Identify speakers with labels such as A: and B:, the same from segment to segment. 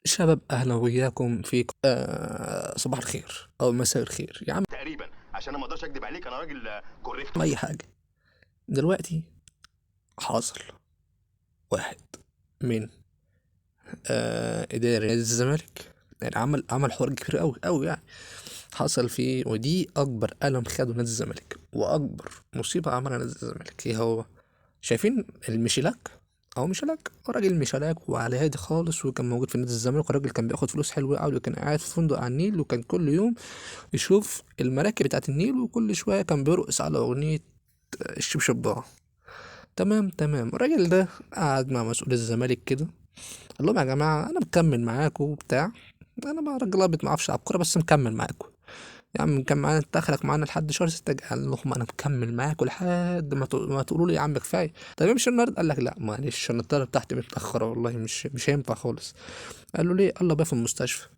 A: شباب اهلا وياكم في صباح الخير او مساء الخير يا عم.
B: تقريبا عشان انا ما اقدرش اكدب عليك، انا راجل كوريكتور.
A: اي حاجه دلوقتي حاصل واحد من اداري نادي الزمالك، يعني عمل حوار كبير قوي قوي يعني. حصل فيه، ودي اكبر قلم خده نادي الزمالك واكبر مصيبه عملها نادي الزمالك. ايه هو؟ شايفين الميشيلاك؟ او ميشيلاك هو راجل ميشيلاك وعلى هادي خالص، وكان موجود في نادي الزمالك، وراجل كان بياخد فلوس حلوه قوي، وكان قاعد في فندق على النيل، وكان كل يوم يشوف المراكب بتاعت النيل، وكل شويه كان بيرقص على اغنيه الشبشب ضاع. تمام تمام. الراجل ده قعد مع مسؤول الزمالك كده، قال لهم يا جماعه انا مكمل معاكم وبتاع، انا بقى راجل ابيض ما اعرفش العب كوره بس مكمل معاكم. يا عم كان معانا، انت اخرك معانا لحد شهر 6. قال لهم انا مكمل معاكم لحد ما تقولوا لي يا عم كفايه. طب امشي النهارده. قال لك لا معلش انا الطياره بتاعتي متاخره والله، مش هينفع خالص. قال له ليه؟ قال له بقى في المستشفى.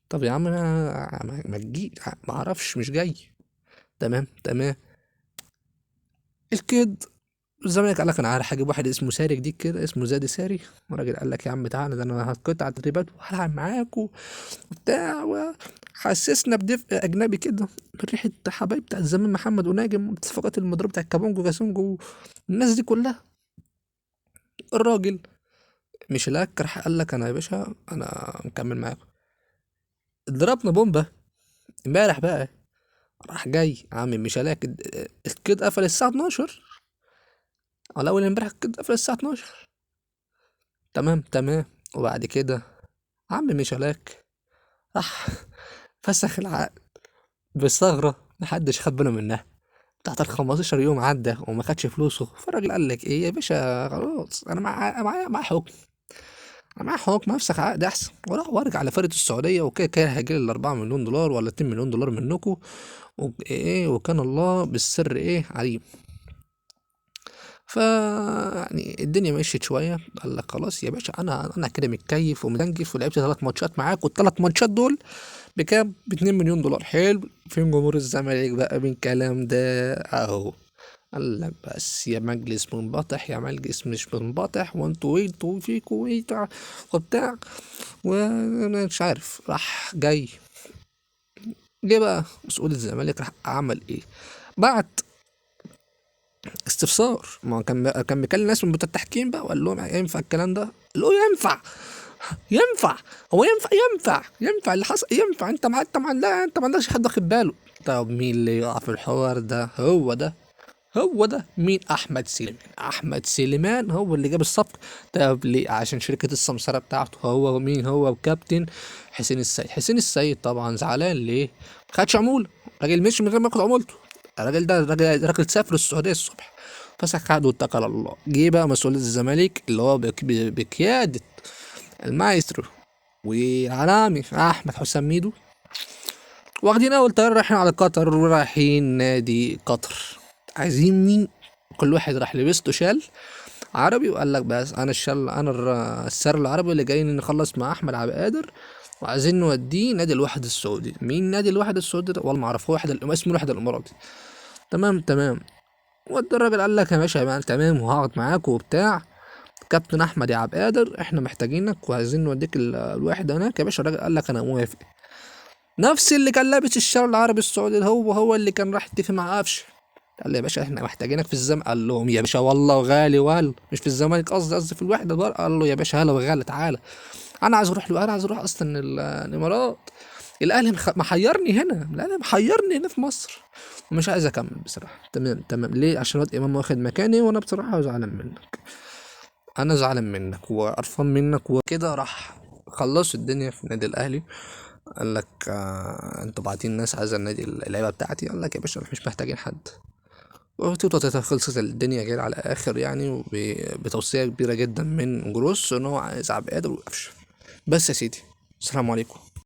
A: طب يا عم ما تجي، ما اعرفش مش جاي. تمام تمام. الكيد الزمالك قال لك انا عارف هجيب واحد اسمه ساري جديد كده، اسمه زادي ساري. الراجل قال لك يا عم تعالى، ده انا هتقطع تدريبات وهلعب معاكوا وبتاع، وحسسنا بدفء اجنبي كده من ريحه حبايب بتاع زمان، محمد وناجم واتفاقات المضروب بتاع كابونجو كاسونجو، الناس دي كلها. الراجل مش لاك راح قال لك انا يا باشا انا مكمل معاكم. ضربنا بومبا امبارح بقى، راح جاي عم مش لاك الكيد قفل الساعه 12، على اول امبارح الكيد قفل الساعه 12. تمام تمام. وبعد كده عم ميشالاك راح فسخ العقد بثغرة محدش خد باله منها. بتاعت ال15 يوم عدى وما خدش فلوسه، فالراجل قال لك ايه يا باشا خلاص انا معايا حكم، انا معايا حكم افسخ عقد احسن، وراح وارجع لفرقة السعودية، وكده كده هيجيلي ال4 مليون دولار ولا 2 مليون دولار منكم. وايه وكان الله بالسر ايه عليم. ف يعني الدنيا مشيت شويه، قال لك خلاص يا باشا انا كده متكيف ومدنجف، ولعبت 3 ماتشات معاك، وال3 ماتشات دول بكام؟ ب2 مليون دولار. حلو. فين جمهور الزمالك بقى من الكلام ده؟ اهو قال لك بس يا مجلس منبطح يا مجلس مش منبطح، وانتوا فيكوا ايه وبتاع، وانا مش عارف. راح جاي جه بقى مسؤول الزمالك، راح عمل ايه؟ بعت استفسار. ما هو كان بيكلم ناس من بتوع التحكيم بقى، وقال لهم ينفع الكلام ده؟ قال له ينفع، ينفع. هو ينفع اللي حصل ينفع. انت ما عندكش حد واخد باله. طب مين اللي يقع في الحوار ده؟ هو ده مين؟ احمد سليمان هو اللي جاب الصفقه. طب ليه؟ عشان شركه السمسره بتاعته. هو مين؟ هو وكابتن حسين السيد طبعا زعلان ليه؟ ما خدش عموله. راجل مشي من غير ما ياخد عمولته. الراجل ده راجل سافر السعوديه الصبح، فسخ عقده واتكل على الله. جه بقى مسؤول الزمالك اللي هو بقياده المايسترو والعلامي احمد حسام ميدو، واخدين اول طياره رايحين على قطر، ورايحين نادي قطر. عايزين مين؟ كل واحد راح لبسته شال عربي، وقال لك بس انا السر العربي اللي جايين نخلص مع احمد عبد القادر، وعايزين نوديه نادي الوحد السعودي. مين نادي الوحد السعودي ده؟ والله ما اعرف. هو اسمه الوحد الاماراتي. تمام تمام. ودى الراجل قال لك يا باشا يا تمام وهقعد معاك وبتاع. كابتن احمد يا عبد القادر احنا محتاجينك وعايزين نوديك الواحد هناك يا باشا. الراجل قال لك انا موافق. نفس اللي كان لابس الشارع العربي السعودي ده هو اللي كان راح يتفق مع قفشه. قال له يا باشا احنا محتاجينك في الزمالك. قال لهم يا باشا والله غالي، ولا مش في الزمالك، قصدي في الوحده بقى. قال له يا باشا هلا وغالي تعالى. انا عايز اروح له، انا عايز اروح اصلا الامارات. الاهلي محيرني هنا، الاهلي محيرني هنا في مصر، ومش عايز اكمل بصراحه. تمام تمام. ليه؟ عشان واد امام واخد مكاني، وانا بصراحه زعلان منك. انا زعلان منك وقرفان منك وكده. راح خلصوا الدنيا في النادي الاهلي. قال لك انتوا باعتين ناس عايزه النادي اللعيبه بتاعتي. قال لك يا باشا احنا مش محتاجين حد. وتوتة خلصت الدنيا كده على اخر يعني، بتوصية كبيرة جدا من جروس ان هو عايز عبد القادر وقفشه. بس يا سيدي، السلام عليكم.